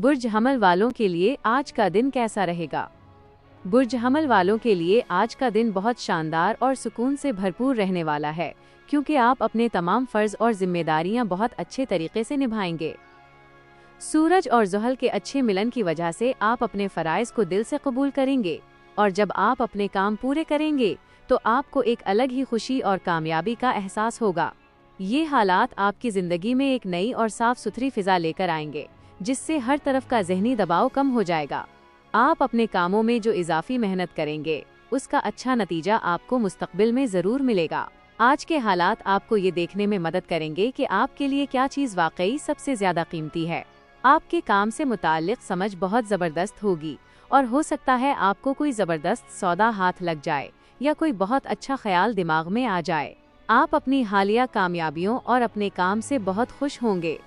बुर्ज हमल वालों के लिए आज का दिन कैसा रहेगा? बुर्ज हमल वालों के लिए आज का दिन बहुत शानदार और सुकून से भरपूर रहने वाला है, क्योंकि आप अपने तमाम फर्ज और जिम्मेदारियां बहुत अच्छे तरीके से निभाएंगे। सूरज और ज़ुहल के अच्छे मिलन की वजह से आप अपने फ़राइज़ को दिल से कबूल करेंगे, और जब आप अपने काम पूरे करेंगे तो आपको एक अलग ही खुशी और कामयाबी का एहसास होगा। ये हालात आपकी ज़िंदगी में एक नई और साफ़ सुथरी फ़िज़ा लेकर आएंगे, जिससे हर तरफ का ज़हनी दबाव कम हो जाएगा। आप अपने कामों में जो इजाफी मेहनत करेंगे, उसका अच्छा नतीजा आपको मुस्तक़बिल में ज़रूर मिलेगा। आज के हालात आपको ये देखने में मदद करेंगे कि आपके लिए क्या चीज़ वाकई सबसे ज़्यादा कीमती है। आपके काम से मुताल्लिक़ समझ बहुत ज़बरदस्त होगी, और हो सकता है आपको कोई ज़बरदस्त सौदा हाथ लग जाए या कोई बहुत अच्छा ख्याल दिमाग में आ जाए। आप अपनी हालिया कामयाबियों और अपने काम से बहुत खुश होंगे।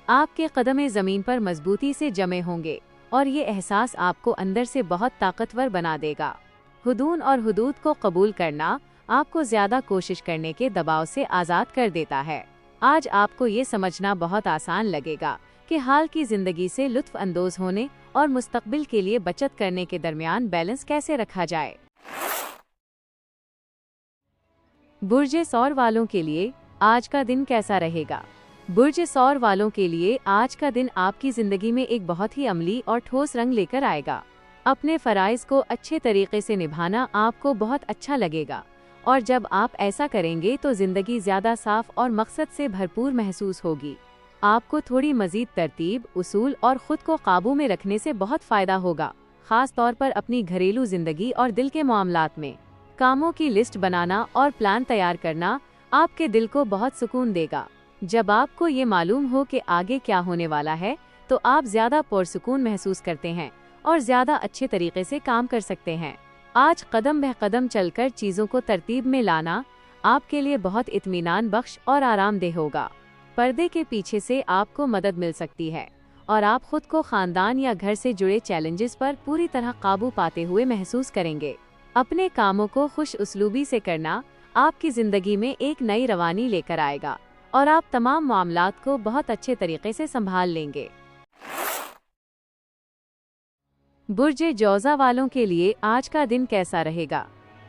आपके कदम ज़मीन पर मजबूती से जमे होंगे, और ये एहसास आपको अंदर से बहुत ताकतवर बना देगा। हुदूद और हुदूद को कबूल करना आपको ज़्यादा कोशिश करने के दबाव से आज़ाद कर देता है। आज आपको ये समझना बहुत आसान लगेगा कि हाल की ज़िंदगी से लुत्फ़ अंदोज़ होने और मुस्तक़बिल के लिए बचत करने के दरमियान बैलेंस कैसे रखा जाए। बुर्ज सौर वालों के लिए आज का दिन कैसा रहेगा? बुर्ज सौर वालों के लिए आज का दिन आपकी ज़िंदगी में एक बहुत ही अमली और ठोस रंग लेकर आएगा। अपने फ़राइज़ को अच्छे तरीके से निभाना आपको बहुत अच्छा लगेगा, और जब आप ऐसा करेंगे तो ज़िंदगी ज़्यादा साफ़ और मकसद से भरपूर महसूस होगी। आपको थोड़ी मज़ीद तरतीब, उसूल और ख़ुद को काबू में रखने से बहुत फ़ायदा होगा, ख़ास तौर पर अपनी घरेलू ज़िंदगी और दिल के मामलात में। कामों की लिस्ट बनाना और प्लान तैयार करना आपके दिल को बहुत सुकून देगा। जब आपको ये मालूम हो कि आगे क्या होने वाला है, तो आप ज़्यादा पुरसुकून महसूस करते हैं और ज़्यादा अच्छे तरीके से काम कर सकते हैं। आज कदम बह कदम चलकर चीज़ों को तरतीब में लाना आपके लिए बहुत इत्मीनान बख्श और आरामदेह होगा। पर्दे के पीछे से आपको मदद मिल सकती है, और आप खुद को ख़ानदान या घर से जुड़े चैलेंजेस पर पूरी तरह काबू पाते हुए महसूस करेंगे। अपने कामों को खुश उसलूबी से करना आपकी ज़िंदगी में एक नई रवानी लेकर आएगा, और आप तमाम मामलात को बहुत अच्छे तरीके से संभाल लेंगे। बुर्ज जौज़ा वालों के लिए आज का दिन कैसा रहेगा?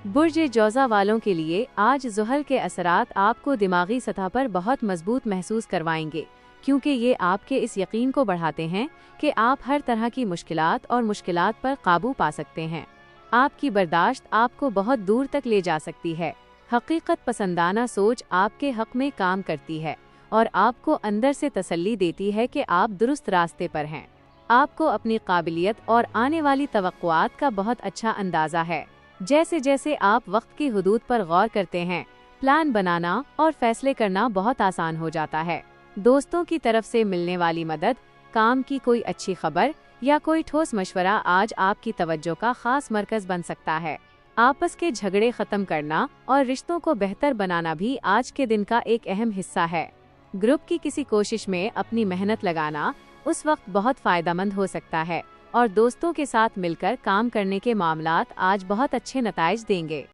बुर्ज जौज़ा वालों के लिए आज ज़ुहल के असरात आपको दिमागी सतह पर बहुत मजबूत महसूस करवाएंगे, क्योंकि ये आपके इस यकीन को बढ़ाते हैं कि आप हर तरह की मुश्किलात पर काबू पा सकते हैं। आपकी बर्दाश्त आपको बहुत दूर तक ले जा सकती है। हकीकत पसंदाना सोच आपके हक़ में काम करती है, और आपको अंदर से तसल्ली देती है कि आप दुरुस्त रास्ते पर हैं। आपको अपनी काबिलियत और आने वाली तवक्कुआत का बहुत अच्छा अंदाज़ा है। जैसे जैसे आप वक्त की हुदूद पर गौर करते हैं, प्लान बनाना और फैसले करना बहुत आसान हो जाता है। दोस्तों की तरफ से मिलने वाली मदद, काम की कोई अच्छी खबर या कोई ठोस मशवरा आज आपकी तवज्जो का खास मरकज़ बन सकता है। आपस के झगड़े ख़त्म करना और रिश्तों को बेहतर बनाना भी आज के दिन का एक अहम हिस्सा है। ग्रुप की किसी कोशिश में अपनी मेहनत लगाना उस वक्त बहुत फ़ायदेमंद हो सकता है, और दोस्तों के साथ मिलकर काम करने के मामलात आज बहुत अच्छे नताइज देंगे।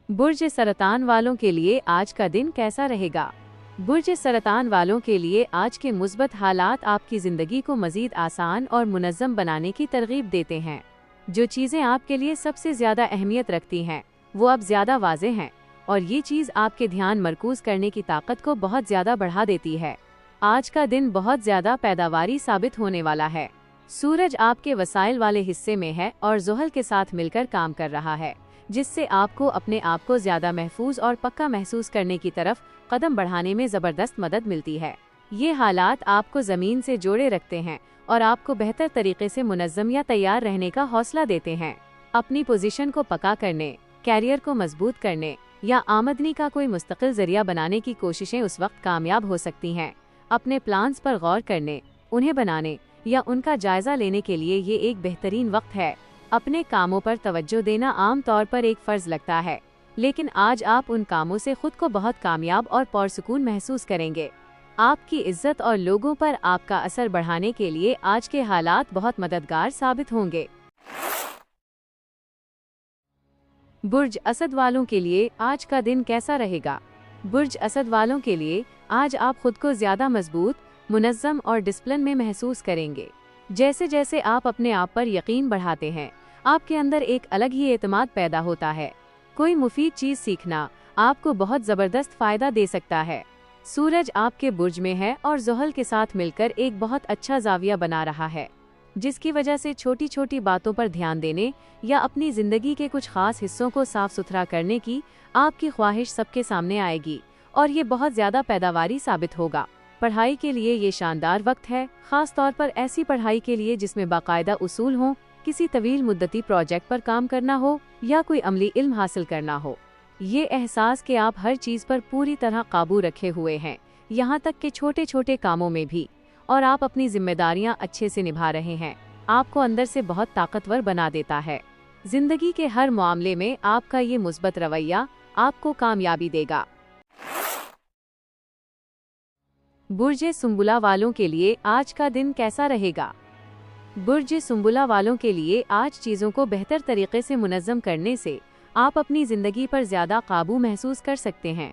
बुर्ज सरतान वालों के लिए आज का दिन कैसा रहेगा? बुर्ज सरतान वालों के लिए आज के मुस्बत हालात आपकी ज़िंदगी को मज़ीद आसान और मुनज़्ज़म बनाने की तरगीब देते हैं। जो चीज़ें आपके लिए सबसे ज़्यादा अहमियत रखती हैं, वो अब ज़्यादा वाज़े हैं, और ये चीज़ आपके ध्यान मरकूज़ करने की ताकत को बहुत ज़्यादा बढ़ा देती है। आज का दिन बहुत ज़्यादा पैदावारी साबित होने वाला है। सूरज आपके वसाइल वाले हिस्से में है और ज़ुहल के साथ मिलकर काम कर रहा है, जिससे आपको अपने आप को ज़्यादा महफूज और पक्का महसूस करने की तरफ कदम बढ़ाने में ज़बरदस्त मदद मिलती है। ये हालात आपको ज़मीन से जोड़े रखते हैं और आपको बेहतर तरीके से मुनज़्ज़म या तैयार रहने का हौसला देते हैं। अपनी पोजीशन को पक्का करने, कैरियर को मजबूत करने या आमदनी का कोई मुस्तकिल ज़रिया बनाने की कोशिशें उस वक्त कामयाब हो सकती हैं। अपने प्लान्स पर गौर करने, उन्हें बनाने या उनका जायज़ा लेने के लिए ये एक बेहतरीन वक्त है। अपने कामों पर तवज्जो देना आम तौर पर एक फ़र्ज़ लगता है, लेकिन आज आप उन कामों से खुद को बहुत कामयाब और पुरसुकून महसूस करेंगे। आपकी इज्जत और लोगों पर आपका असर बढ़ाने के लिए आज के हालात बहुत मददगार साबित होंगे। बुर्ज असद वालों के लिए आज का दिन कैसा रहेगा? बुर्ज असद वालों के लिए आज आप खुद को ज़्यादा मजबूत, मुनज़्ज़म और डिसिप्लिन में महसूस करेंगे। जैसे जैसे आप अपने आप पर यकीन बढ़ाते हैं, आपके अंदर एक अलग ही एतमाद पैदा होता है। कोई मुफीद चीज़ सीखना आपको बहुत ज़बरदस्त फ़ायदा दे सकता है। सूरज आपके बुर्ज में है और ज़ुहल के साथ मिलकर एक बहुत अच्छा ज़ाविया बना रहा है, जिसकी वजह से छोटी छोटी बातों पर ध्यान देने या अपनी ज़िंदगी के कुछ ख़ास हिस्सों को साफ़ सुथरा करने की आपकी ख्वाहिश सबके सामने आएगी और ये बहुत ज़्यादा पैदावारी साबित होगा। पढ़ाई के लिए ये शानदार वक्त है, ख़ास तौर पर ऐसी पढ़ाई के लिए जिसमें बाकायदा उसूल हों, किसी तवील मुद्दती प्रोजेक्ट पर काम करना हो या कोई अमली इल्म हासिल करना हो। ये एहसास कि आप हर चीज़ पर पूरी तरह काबू रखे हुए हैं, यहाँ तक कि छोटे छोटे कामों में भी, और आप अपनी जिम्मेदारियाँ अच्छे से निभा रहे हैं, आपको अंदर से बहुत ताकतवर बना देता है। जिंदगी के हर मामले में आपका ये मुस्बत रवैया आपको कामयाबी देगा। बुर्ज सुंबुला वालों के लिए आज का दिन कैसा रहेगा? बुर्ज सुंबुला वालों के लिए आज चीज़ों को बेहतर तरीके से मुनज़्ज़म करने से आप अपनी ज़िंदगी पर ज़्यादा काबू महसूस कर सकते हैं।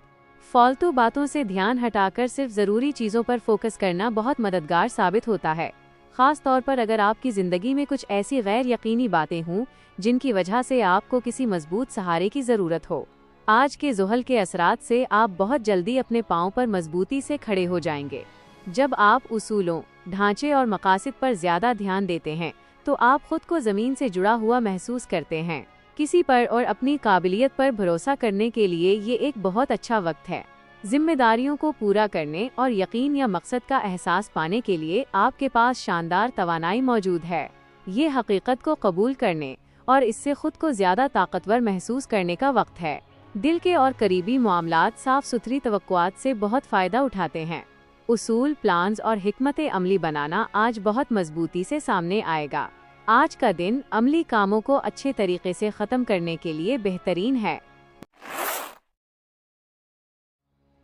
फालतू बातों से ध्यान हटाकर सिर्फ ज़रूरी चीज़ों पर फोकस करना बहुत मददगार साबित होता है, ख़ास तौर पर अगर आपकी ज़िंदगी में कुछ ऐसी गैर यकीनी बातें हों जिनकी वजह से आपको किसी मजबूत सहारे की ज़रूरत हो। आज के ज़ुहल के असरात से आप बहुत जल्दी अपने पाँव पर मजबूती से खड़े हो जाएंगे। जब आप उसूलों, ढांचे और मकासद पर ज़्यादा ध्यान देते हैं तो आप खुद को ज़मीन से जुड़ा हुआ महसूस करते हैं। किसी पर और अपनी काबिलियत पर भरोसा करने के लिए ये एक बहुत अच्छा वक्त है। जिम्मेदारियों को पूरा करने और यकीन या मकसद का एहसास पाने के लिए आपके पास शानदार तवानाई मौजूद है। ये हकीकत को कबूल करने और इससे खुद को ज़्यादा ताकतवर महसूस करने का वक्त है। दिल के और करीबी मामलात साफ सुथरी तवक्कुआत से बहुत फ़ायदा उठाते हैं। उसूल, प्लान्स और हिकमत अमली बनाना आज बहुत मजबूती से सामने आएगा। आज का दिन अमली कामों को अच्छे तरीके से ख़त्म करने के लिए बेहतरीन है।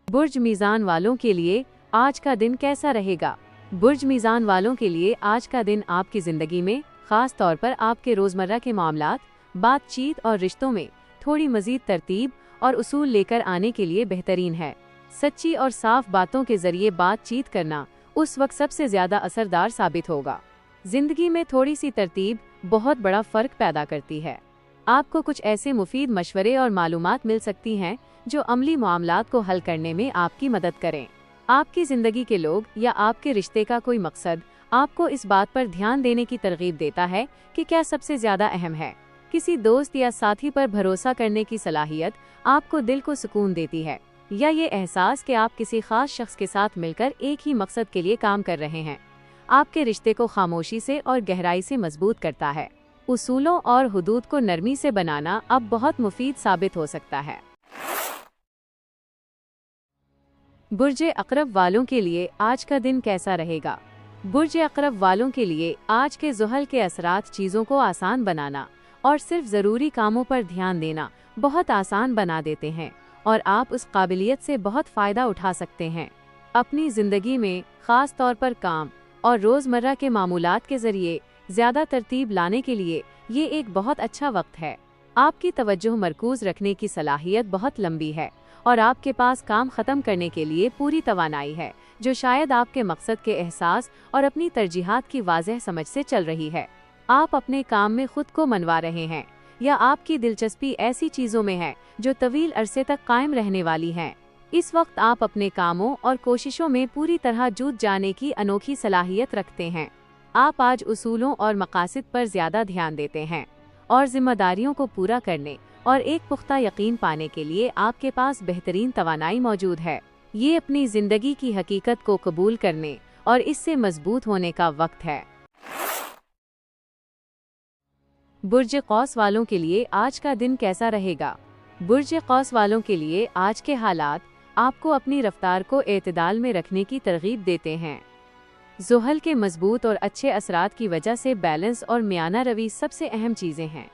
बुर्ज मीज़ान वालों के लिए आज का दिन कैसा रहेगा? बुर्ज मीज़ान वालों के लिए आज का दिन आपकी ज़िंदगी में, ख़ास तौर पर आपके रोज़मर्रा के मामलात, बातचीत और रिश्तों में थोड़ी मज़ीद तरतीब और उसूल लेकर आने के लिए बेहतरीन है। सच्ची और साफ बातों के ज़रिए बातचीत करना उस वक्त सबसे ज़्यादा असरदार साबित होगा। ज़िंदगी में थोड़ी सी तरतीब बहुत बड़ा फ़र्क पैदा करती है। आपको कुछ ऐसे मुफीद मशवरे और मालूमात मिल सकती हैं जो अमली मामलात को हल करने में आपकी मदद करें। आपकी ज़िंदगी के लोग या आपके रिश्ते का कोई मकसद आपको इस बात पर ध्यान देने की तरगीब देता है कि क्या सबसे ज़्यादा अहम है। किसी दोस्त या साथी पर भरोसा करने की सलाहियत आपको दिल को सुकून देती है, या ये एहसास कि आप किसी खास शख्स के साथ मिलकर एक ही मकसद के लिए काम कर रहे हैं, आपके रिश्ते को खामोशी से और गहराई से मजबूत करता है। उसूलों और हुदूद को नरमी से बनाना अब बहुत मुफीद साबित हो सकता है। बुर्ज अक़रब वालों के लिए आज का दिन कैसा रहेगा? बुर्ज अक़रब वालों के लिए आज के ज़ुहल के असरात चीज़ों को आसान बनाना और सिर्फ ज़रूरी कामों पर ध्यान देना बहुत आसान बना देते हैं और आप उस काबिलियत से बहुत फ़ायदा उठा सकते हैं। अपनी ज़िंदगी में ख़ास तौर पर काम और रोज़मर्रा के मामूलात के ज़रिए ज़्यादा तरतीब लाने के लिए ये एक बहुत अच्छा वक्त है। आपकी तवज्जो मरकूज़ रखने की सलाहियत बहुत लंबी है और आपके पास काम ख़त्म करने के लिए पूरी तवानाई है, जो शायद आपके मकसद के एहसास और अपनी तरजीहात की वाज़ेह समझ से चल रही है। आप अपने काम में खुद को मनवा रहे हैं या आपकी दिलचस्पी ऐसी चीज़ों में है जो तवील अरसे तक कायम रहने वाली हैं। इस वक्त आप अपने कामों और कोशिशों में पूरी तरह जुट जाने की अनोखी सलाहियत रखते हैं। आप आज उसूलों और मकासद पर ज़्यादा ध्यान देते हैं और जिम्मेदारियों को पूरा करने और एक पुख्ता यकीन पाने के लिए आपके पास बेहतरीन तवानाई मौजूद है। ये अपनी ज़िंदगी की हकीकत को कबूल करने और इससे मजबूत होने का वक्त है। बुर्ज कौस वालों के लिए आज का दिन कैसा रहेगा? बुर्ज कौस वालों के लिए आज के हालात आपको अपनी रफ्तार को एतदाल में रखने की तरगीब देते हैं। ज़ुहल के मजबूत और अच्छे असरात की वजह से बैलेंस और मियाना रवि सबसे अहम चीज़ें हैं।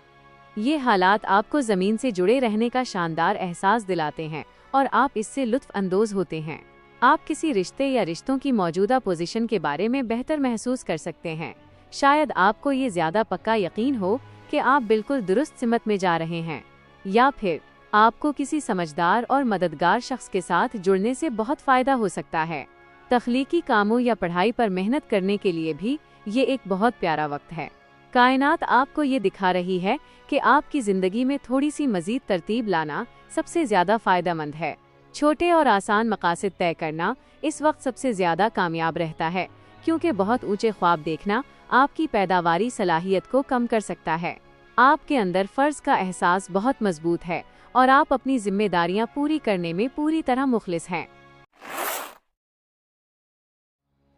ये हालात आपको ज़मीन से जुड़े रहने का शानदार एहसास दिलाते हैं और आप इससे लुत्फ़ अंदोज़ होते हैं। आप किसी रिश्ते या रिश्तों की मौजूदा पोजीशन के बारे में बेहतर महसूस कर सकते हैं। शायद आपको ये ज़्यादा पक्का यकीन हो कि आप बिल्कुल दुरुस्त सिमत में जा रहे हैं, या फिर आपको किसी समझदार और मददगार शख्स के साथ जुड़ने से बहुत फ़ायदा हो सकता है। तख्लीकी कामों या पढ़ाई पर मेहनत करने के लिए भी ये एक बहुत प्यारा वक्त है। कायनात आपको ये दिखा रही है कि आपकी ज़िंदगी में थोड़ी सी मज़ीद तरतीब लाना सबसे ज़्यादा फ़ायदेमंद है। छोटे और आसान मकासद तय करना इस वक्त सबसे ज़्यादा कामयाब रहता है, क्योंकि बहुत ऊंचे ख्वाब देखना आपकी पैदावारी सलाहियत को कम कर सकता है। आपके अंदर फ़र्ज़ का एहसास बहुत मजबूत है और आप अपनी जिम्मेदारियां पूरी करने में पूरी तरह मुखलिस हैं।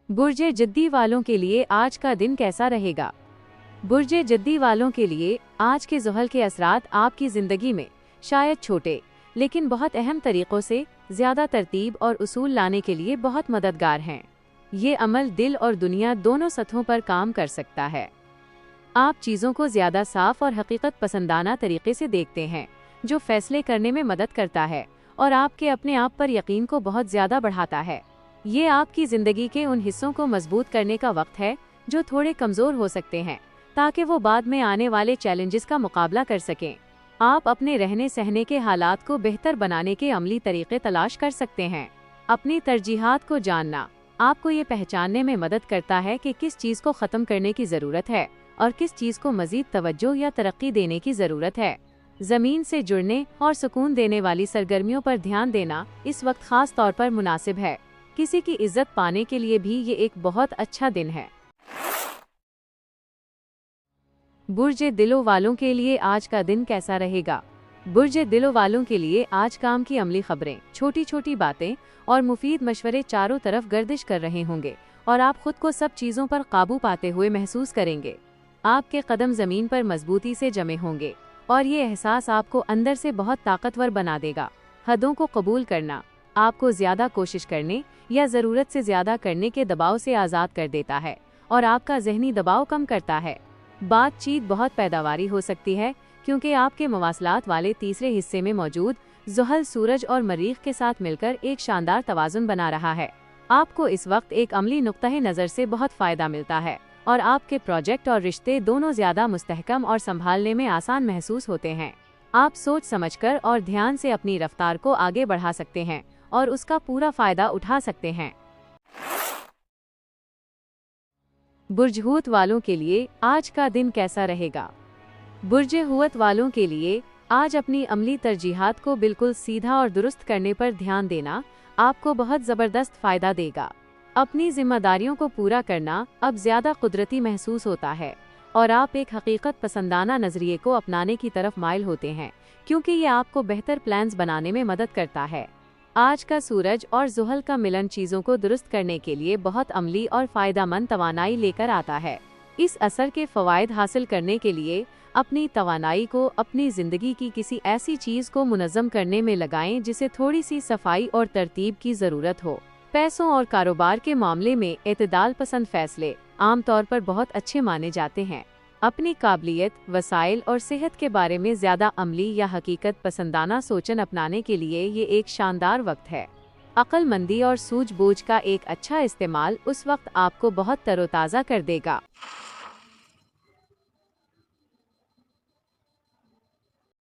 बुर्जे जिद्दी वालों के लिए आज का दिन कैसा रहेगा? बुर्जे जिद्दी वालों के लिए आज के ज़ुहल के असरात आपकी ज़िंदगी में शायद छोटे लेकिन बहुत अहम तरीक़ों से ज़्यादा तरतीब और उसूल लाने के लिए बहुत मददगार हैं। ये अमल दिल और दुनिया दोनों सतहों पर काम कर सकता है। आप चीज़ों को ज़्यादा साफ और हकीकत पसंदाना तरीके से देखते हैं, जो फैसले करने में मदद करता है और आपके अपने आप पर यकीन को बहुत ज़्यादा बढ़ाता है। ये आपकी ज़िंदगी के उन हिस्सों को मजबूत करने का वक्त है जो थोड़े कमज़ोर हो सकते हैं, ताकि वो बाद में आने वाले चैलेंजेस का मुकाबला कर सकें। आप अपने रहने सहने के हालात को बेहतर बनाने के अमली तरीके तलाश कर सकते हैं। अपनी तरजीहात को जानना आपको ये पहचानने में मदद करता है कि किस चीज़ को ख़त्म करने की ज़रूरत है और किस चीज़ को मज़ीद तवज्जो या तरक्की देने की ज़रूरत है। ज़मीन से जुड़ने और सुकून देने वाली सरगर्मियों पर ध्यान देना इस वक्त ख़ास तौर पर मुनासिब है। किसी की इज्जत पाने के लिए भी ये एक बहुत अच्छा दिन है। बुर्जे दिलों वालों के लिए आज का दिन कैसा रहेगा? बुर्जे दिलों वालों के लिए आज काम की अमली खबरें, छोटी छोटी बातें और मुफीद मशवरे चारों तरफ गर्दिश कर रहे होंगे और आप खुद को सब चीज़ों पर काबू पाते हुए महसूस करेंगे। आपके कदम ज़मीन पर मजबूती से जमे होंगे और ये एहसास आपको अंदर से बहुत ताकतवर बना देगा। हदों को कबूल करना आपको ज़्यादा कोशिश करने या ज़रूरत से ज़्यादा करने के दबाव से आज़ाद कर देता है और आपका ज़हनी दबाव कम करता है। बातचीत बहुत पैदावारी हो सकती है, क्योंकि आपके मवासलात वाले तीसरे हिस्से में मौजूद ज़ुहल सूरज और मरीख के साथ मिलकर एक शानदार तवाज़ुन बना रहा है। आपको इस वक्त एक अमली नुक्ता नज़र से बहुत फ़ायदा मिलता है और आपके प्रोजेक्ट और रिश्ते दोनों ज़्यादा मुस्तहकम और संभालने में आसान महसूस होते हैं। आप सोच समझकर और ध्यान से अपनी रफ्तार को आगे बढ़ा सकते हैं और उसका पूरा फ़ायदा उठा सकते हैं। बुर्ज हुत वालों के लिए आज का दिन कैसा रहेगा? बुर्जे हुत वालों के लिए आज अपनी अमली तरजीहात को बिल्कुल सीधा और दुरुस्त करने पर ध्यान देना आपको बहुत ज़बरदस्त फ़ायदा देगा। अपनी जिम्मेदारियों को पूरा करना अब ज़्यादा कुदरती महसूस होता है और आप एक हकीकत पसंदाना नज़रिए को अपनाने की तरफ माइल होते हैं, क्योंकि ये आपको बेहतर प्लान्स बनाने में मदद करता है। आज का सूरज और ज़ुहल का मिलन चीज़ों को दुरुस्त करने के लिए बहुत अमली और फ़ायदेमंद तवानाई लेकर आता है। इस असर के फ़वाइद हासिल करने के लिए अपनी तवानाई को अपनी ज़िंदगी की किसी ऐसी चीज़ को मुनज़्ज़म करने में लगाएं जिसे थोड़ी सी सफाई और तरतीब की ज़रूरत हो। पैसों और कारोबार के मामले में एतदाल पसंद फ़ैसले आमतौर पर बहुत अच्छे माने जाते हैं। अपनी काबिलियत, वसाइल और सेहत के बारे में ज़्यादा अमली या हकीकत पसंदाना सोचन अपनाने के लिए ये एक शानदार वक्त है। अक्लमंदी और सूझबूझ का एक अच्छा इस्तेमाल उस वक्त आपको बहुत तरोताज़ा कर देगा।